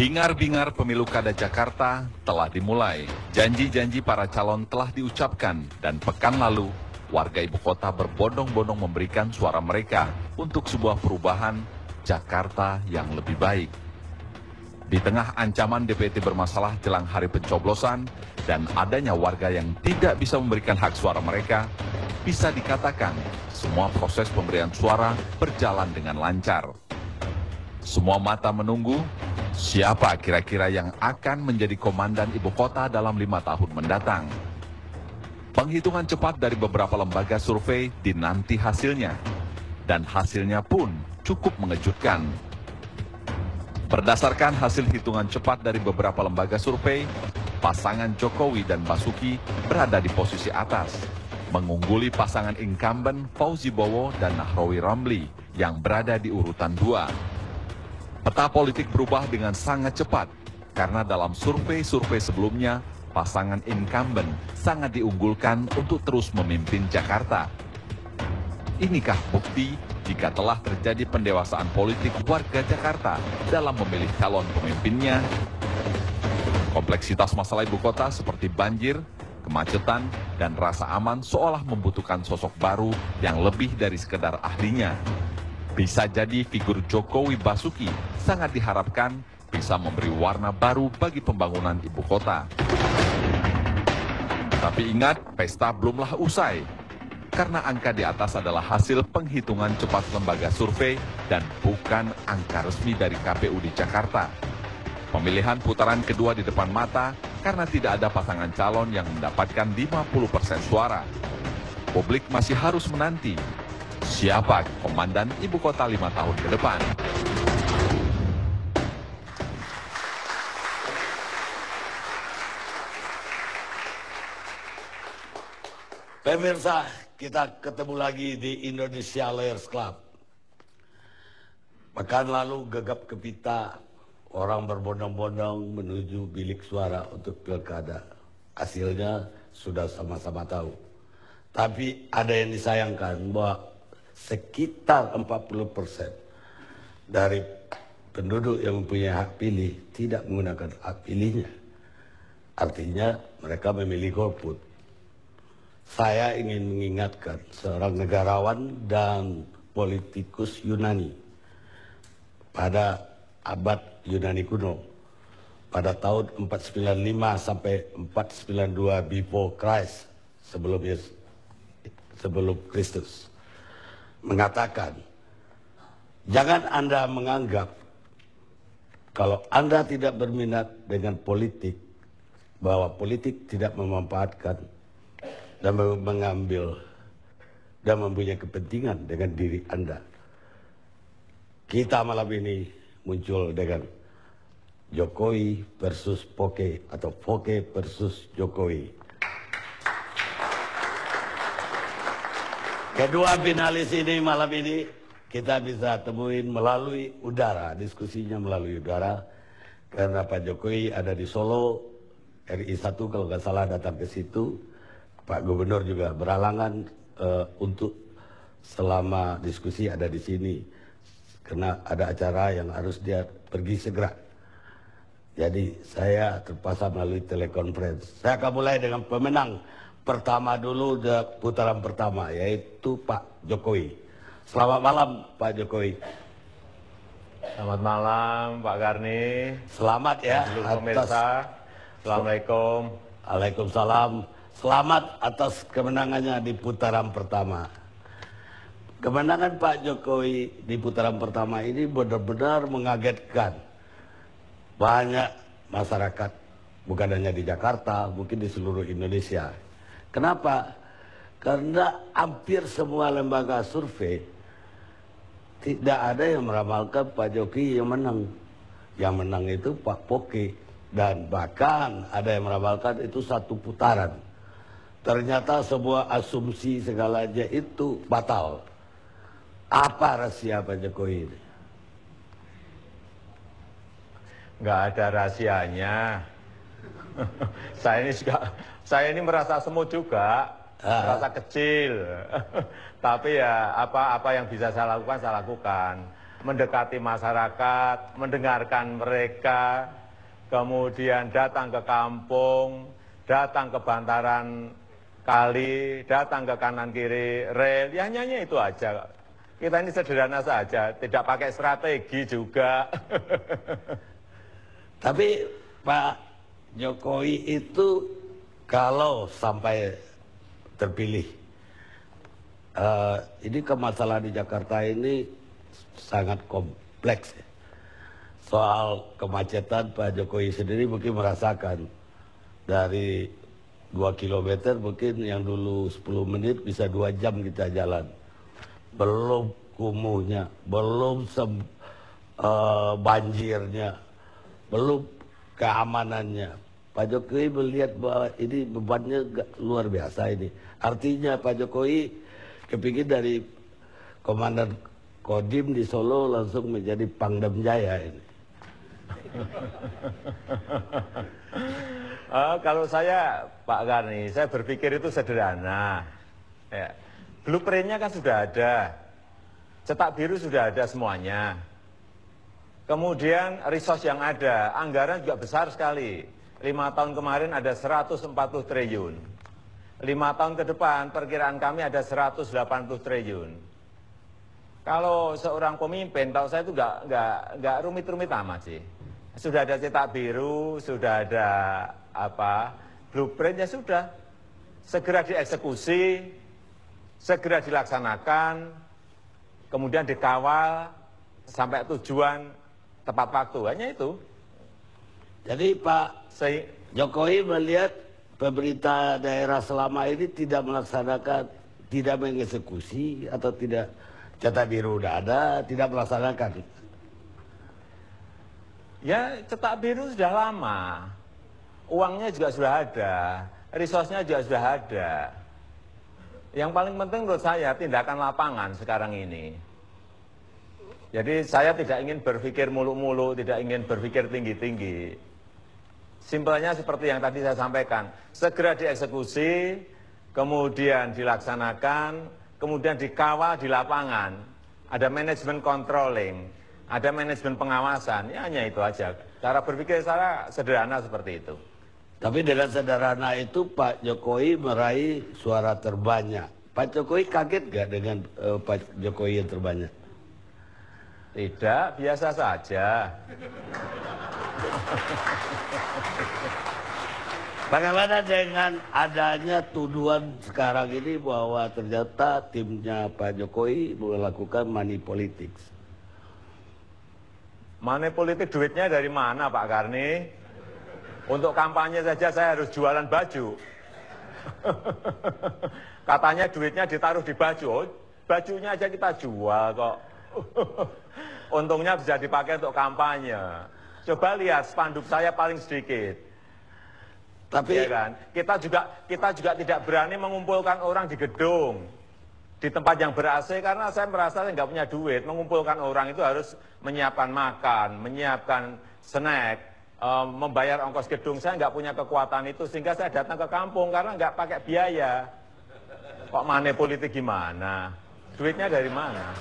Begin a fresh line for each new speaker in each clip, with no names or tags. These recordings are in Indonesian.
Hingar-bingar pemilu Kada Jakarta telah dimulai. Janji-janji para calon telah diucapkan dan pekan lalu warga ibu kota berbondong-bondong memberikan suara mereka untuk sebuah perubahan Jakarta yang lebih baik. Di tengah ancaman DPT bermasalah jelang hari pencoblosan dan adanya warga yang tidak bisa memberikan hak suara mereka, bisa dikatakan semua proses pemberian suara berjalan dengan lancar. Semua mata menunggu siapa kira-kira yang akan menjadi komandan ibu kota dalam 5 tahun mendatang. Penghitungan cepat dari beberapa lembaga survei dinanti hasilnya, dan hasilnya pun cukup mengejutkan. Berdasarkan hasil hitungan cepat dari beberapa lembaga survei, pasangan Jokowi dan Basuki berada di posisi atas, mengungguli pasangan incumbent Fauzi Bowo dan Nahrawi Ramli yang berada di urutan 2. Peta politik berubah dengan sangat cepat, karena dalam survei-survei sebelumnya, pasangan incumbent sangat diunggulkan untuk terus memimpin Jakarta. Inikah bukti jika telah terjadi pendewasaan politik warga Jakarta dalam memilih calon pemimpinnya? Kompleksitas masalah ibu kota seperti banjir, kemacetan, dan rasa aman seolah membutuhkan sosok baru yang lebih dari sekedar ahlinya. Bisa jadi figur Jokowi Basuki sangat diharapkan bisa memberi warna baru bagi pembangunan ibu kota. Tapi ingat, pesta belumlah usai. Karena angka di atas adalah hasil penghitungan cepat lembaga survei dan bukan angka resmi dari KPU di Jakarta. Pemilihan putaran kedua di depan mata karena tidak ada pasangan calon yang mendapatkan 50% suara. Publik masih harus menanti siapa komandan ibu kota 5 tahun ke depan.
Pemirsa, kita ketemu lagi di Indonesia Lawyers Club. Pekan lalu gegap gempita orang berbondong-bondong menuju bilik suara untuk pilkada. Hasilnya sudah sama-sama tahu. Tapi ada yang disayangkan bahwa sekitar 40% dari penduduk yang mempunyai hak pilih tidak menggunakan hak pilihnya. Artinya mereka memilih golput. Saya ingin mengingatkan seorang negarawan dan politikus Yunani pada abad Yunani kuno, pada tahun 495 sampai 492 before Christ, sebelum Kristus, mengatakan, jangan Anda menganggap kalau Anda tidak berminat dengan politik, bahwa politik tidak memanfaatkan dan mengambil dan mempunyai kepentingan dengan diri Anda. Kita malam ini muncul dengan Jokowi versus Foke atau Foke versus Jokowi. Kedua finalis ini malam ini kita bisa temuin melalui udara, diskusinya melalui udara, karena Pak Jokowi ada di Solo, RI1 kalau nggak salah datang ke situ. Pak Gubernur juga berhalangan untuk selama diskusi ada di sini, karena ada acara yang harus dia pergi segera. Jadi saya terpaksa melalui telekonferensi. Saya akan mulai dengan pemenang pertama dulu, putaran pertama, yaitu Pak Jokowi. Selamat malam Pak Jokowi.
Selamat malam Pak Garni.
Selamat ya.
Pemirsa. Assalamualaikum.
Waalaikumsalam. Selamat atas kemenangannya di putaran pertama. Kemenangan Pak Jokowi di putaran pertama ini benar-benar mengagetkan banyak masyarakat, bukan hanya di Jakarta, mungkin di seluruh Indonesia. Kenapa? Karena hampir semua lembaga survei tidak ada yang meramalkan Pak Jokowi yang menang. Yang menang itu Pak Foke, dan bahkan ada yang meramalkan itu satu putaran. Ternyata sebuah asumsi segalanya itu batal. Apa rahasia Pak Jokowi ini?
Nggak ada rahasianya. Saya ini merasa semut juga, merasa kecil. Tapi ya apa yang bisa saya lakukan, saya lakukan. mendekati masyarakat, mendengarkan mereka, kemudian datang ke kampung, datang ke bantaran kali, datang ke kanan kiri rel, ya hanya itu aja. Kita ini sederhana saja, tidak pakai strategi juga.
Tapi Pak Jokowi itu kalau sampai terpilih, ini kemasalah di Jakarta ini sangat kompleks. Soal kemacetan, Pak Jokowi sendiri mungkin merasakan dari 2 kilometer mungkin yang dulu 10 menit bisa 2 jam kita jalan. Belum kumuhnya, belum banjirnya, belum keamanannya. Pak Jokowi melihat bahwa ini bebannya luar biasa ini. Artinya Pak Jokowi kepingin dari Komandan Kodim di Solo langsung menjadi Pangdam Jaya ini.
Kalau saya, Pak Karni, saya berpikir itu sederhana. Ya. Blueprint-nya kan sudah ada, cetak biru sudah ada semuanya. Kemudian resource yang ada, anggaran juga besar sekali. 5 tahun kemarin ada 140 triliun. 5 tahun ke depan perkiraan kami ada 180 triliun. Kalau seorang pemimpin, tahu saya itu nggak rumit-rumit amat sih. Sudah ada cetak biru, sudah ada blueprint, ya sudah. Segera dieksekusi, segera dilaksanakan, kemudian dikawal sampai tujuan tepat waktu, hanya itu.
Jadi Pak Jokowi melihat pemerintah daerah selama ini tidak melaksanakan, tidak mengeksekusi atau tidak, cetak biru udah ada, tidak melaksanakan.
Ya, cetak biru sudah lama, uangnya juga sudah ada, resource-nya juga sudah ada. Yang paling penting menurut saya tindakan lapangan sekarang ini. Jadi saya tidak ingin berpikir muluk-muluk, tidak ingin berpikir tinggi-tinggi. Simpelnya seperti yang tadi saya sampaikan, segera dieksekusi, kemudian dilaksanakan, kemudian dikawal di lapangan. Ada manajemen controlling, ada manajemen pengawasan, ya hanya itu aja. Cara berpikir saya sederhana seperti itu.
Tapi dengan sederhana itu Pak Jokowi meraih suara terbanyak. Pak Jokowi kaget gak dengan Pak Jokowi yang terbanyak?
Tidak, biasa saja.
Bagaimana dengan adanya tuduhan sekarang ini bahwa ternyata timnya Pak Jokowi melakukan money politics?
Money politik duitnya dari mana Pak Karni? Untuk kampanye saja saya harus jualan baju. Katanya duitnya ditaruh di baju. Oh, bajunya aja kita jual kok. Untungnya bisa dipakai untuk kampanye. Coba lihat spanduk saya paling sedikit.
Tapi
ya kan? Kita juga tidak berani mengumpulkan orang di gedung, di tempat yang ber-AC karena saya merasa saya nggak punya duit. Mengumpulkan orang itu harus menyiapkan makan, menyiapkan snack, membayar ongkos gedung. Saya nggak punya kekuatan itu sehingga saya datang ke kampung karena nggak pakai biaya. Kok money politik gimana? Duitnya dari mana?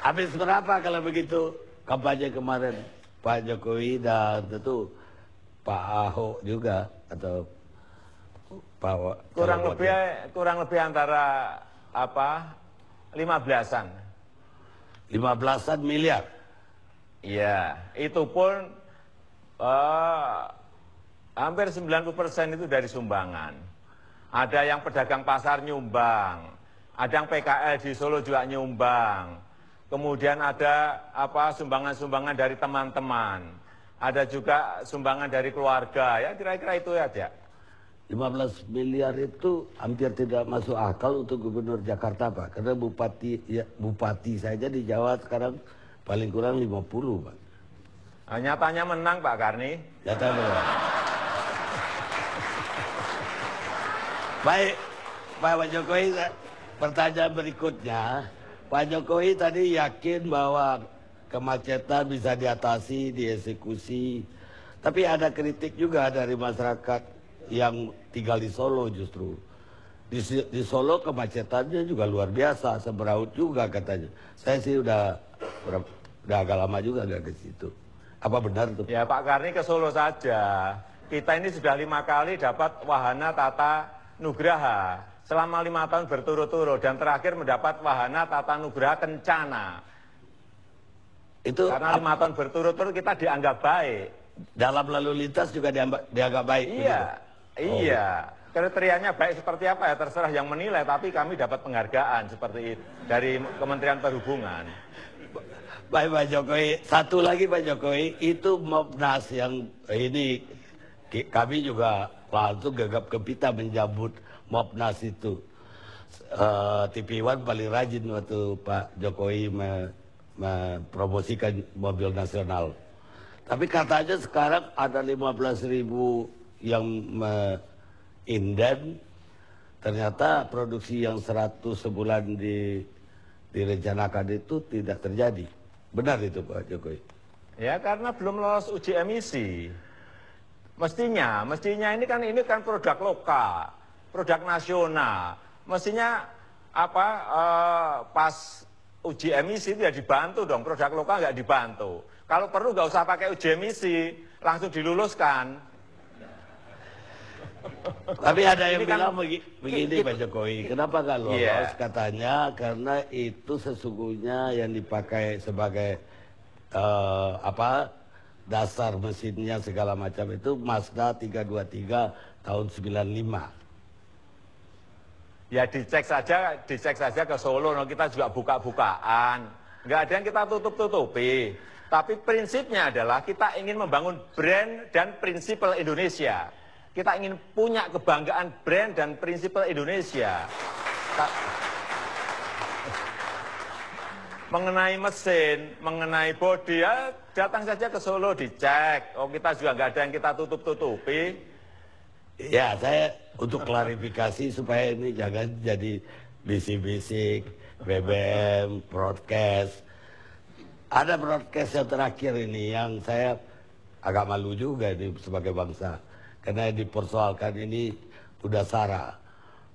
Habis berapa kalau begitu kampanye kemarin Pak Jokowi dan tentu Pak Ahok juga atau Pak
kurang lebih antara 15-an.
15-an miliar.
Iya, itu pun hampir 90% itu dari sumbangan. Ada yang pedagang pasar nyumbang, ada yang PKL di Solo juga nyumbang. Kemudian ada sumbangan-sumbangan dari teman-teman. Ada juga sumbangan dari keluarga, ya kira-kira itu aja.
15 miliar itu hampir tidak masuk akal untuk Gubernur Jakarta, Pak. Karena bupati saja di Jawa sekarang paling kurang 50, Pak.
Nyatanya menang, Pak Karni.
Nyatanya menang. Baik, Pak Jokowi, pertanyaan berikutnya. Pak Jokowi tadi yakin bahwa kemacetan bisa diatasi, dieksekusi. Tapi ada kritik juga dari masyarakat yang tinggal di Solo justru. Di Solo kemacetannya juga luar biasa, semeraut juga katanya. Saya sih udah agak lama juga nggak ke situ. Apa benar tuh?
Ya Pak Karni ke Solo saja. Kita ini sudah 5 kali dapat wahana tata nugraha. Selama 5 tahun berturut-turut dan terakhir mendapat wahana tata nugraha kencana.
Itu
karena 5 tahun berturut-turut kita dianggap baik.
Dalam lalu lintas juga dianggap baik.
Iya,
begitu?
iya. Kriterianya baik seperti apa ya terserah yang menilai, tapi kami dapat penghargaan seperti itu dari Kementerian Perhubungan.
Baik Pak Jokowi, satu lagi Pak Jokowi, itu Mopnas yang ini kami juga langsung gegap gempita menjambut Mopnas itu. TV One paling rajin waktu Pak Jokowi mempromosikan mobil nasional. Tapi katanya sekarang ada 15.000 yang inden, ternyata produksi yang 100 sebulan direncanakan itu tidak terjadi. Benar itu Pak Jokowi?
Ya karena belum lolos uji emisi. Mestinya ini kan produk lokal, produk nasional. Mestinya pas uji emisi itu ya dibantu dong, produk lokal nggak dibantu. Kalau perlu nggak usah pakai uji emisi, langsung diluluskan.
Tapi ada yang bilang begini Pak Jokowi, kenapa nggak lolos?
Yeah.
Katanya karena itu sesungguhnya yang dipakai sebagai dasar mesinnya segala macam itu Mazda 323 tahun 95.
Ya dicek saja ke Solo, kita juga buka-bukaan. Nggak ada yang kita tutup-tutupi. Tapi prinsipnya adalah kita ingin membangun brand dan prinsipal Indonesia. Kita ingin punya kebanggaan brand dan prinsipal Indonesia. Mengenai mesin, mengenai bodi, ya datang saja ke Solo dicek. Oh kita juga nggak ada yang kita tutup-tutupi.
Ya saya untuk klarifikasi supaya ini jangan jadi bisik-bisik, BBM, broadcast. Ada broadcast yang terakhir ini yang saya agak malu juga nih sebagai bangsa. Karena yang dipersoalkan ini udah SARA.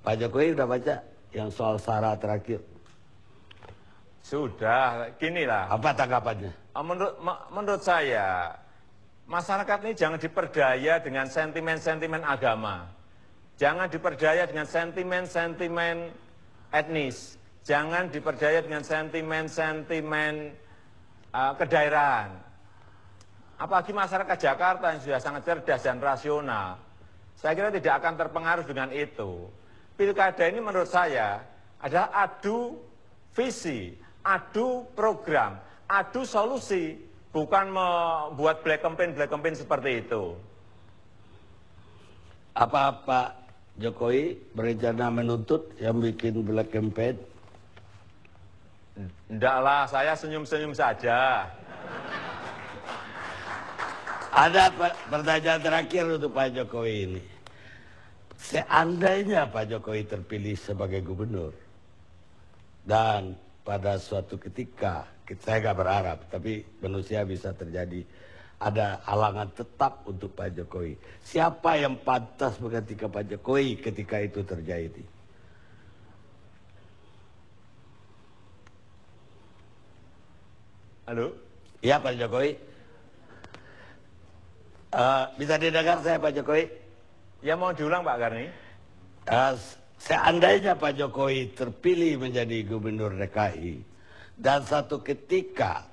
Pak Jokowi udah baca yang soal SARA terakhir?
Sudah, ginilah.
Apa tanggapannya?
Menurut saya, masyarakat ini jangan diperdaya dengan sentimen-sentimen agama. Jangan diperdaya dengan sentimen-sentimen etnis. Jangan diperdaya dengan sentimen-sentimen kedaerahan. Apalagi masyarakat Jakarta yang sudah sangat cerdas dan rasional. Saya kira tidak akan terpengaruh dengan itu. Pilkada ini menurut saya adalah adu visi, adu program, adu solusi, bukan membuat black campaign seperti itu.
Apa Pak Jokowi berencana menuntut yang bikin black campaign?
Enggaklah, saya senyum-senyum saja.
Ada pertanyaan terakhir untuk Pak Jokowi ini. Seandainya Pak Jokowi terpilih sebagai gubernur, dan pada suatu ketika, saya nggak berharap, tapi manusia bisa terjadi, ada halangan tetap untuk Pak Jokowi. Siapa yang pantas menggantikan Pak Jokowi ketika itu terjadi?
Halo?
Ya Pak Jokowi. Bisa didengar saya Pak Jokowi?
Ya mau diulang Pak Karni.
Seandainya Pak Jokowi terpilih menjadi gubernur DKI dan satu ketika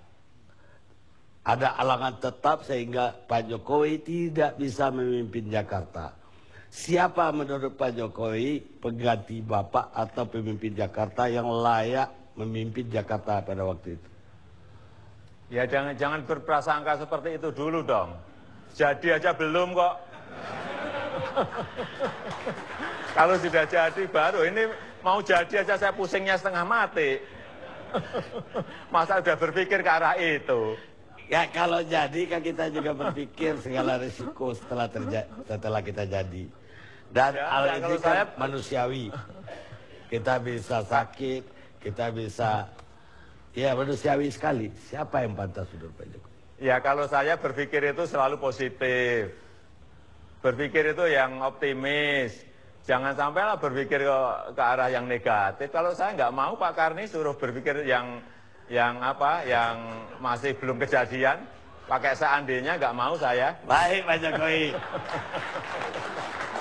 ada halangan tetap sehingga Pak Jokowi tidak bisa memimpin Jakarta. Siapa menurut Pak Jokowi pengganti Bapak atau pemimpin Jakarta yang layak memimpin Jakarta pada waktu itu?
Ya jangan berprasangka seperti itu dulu dong. Jadi aja belum kok. Kalau sudah jadi baru, ini mau jadi aja saya pusingnya setengah mati. Masa udah berpikir ke arah itu?
Ya kalau jadi kan kita juga berpikir segala risiko setelah kita jadi. Dan
Ya,
hal ini kan
saya
manusiawi. Kita bisa sakit, kita bisa, ya manusiawi sekali. Siapa yang pantas menurut Pak Jokowi?
Ya kalau saya berpikir itu selalu positif. Berpikir itu yang optimis. Jangan sampailah berpikir ke arah yang negatif. Kalau saya nggak mau Pak Karni suruh berpikir yang masih belum kejadian, pakai seandainya nggak mau saya.
Baik Pak Jokowi.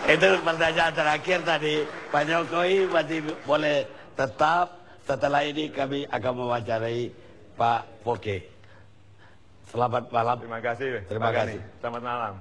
Itu pertanyaan terakhir tadi. Pak Jokowi masih boleh tetap. Setelah ini kami akan mewawancarai Pak Poke. Selamat malam.
Terima kasih.
Terima
Pak Karni.
kasih.
Selamat malam.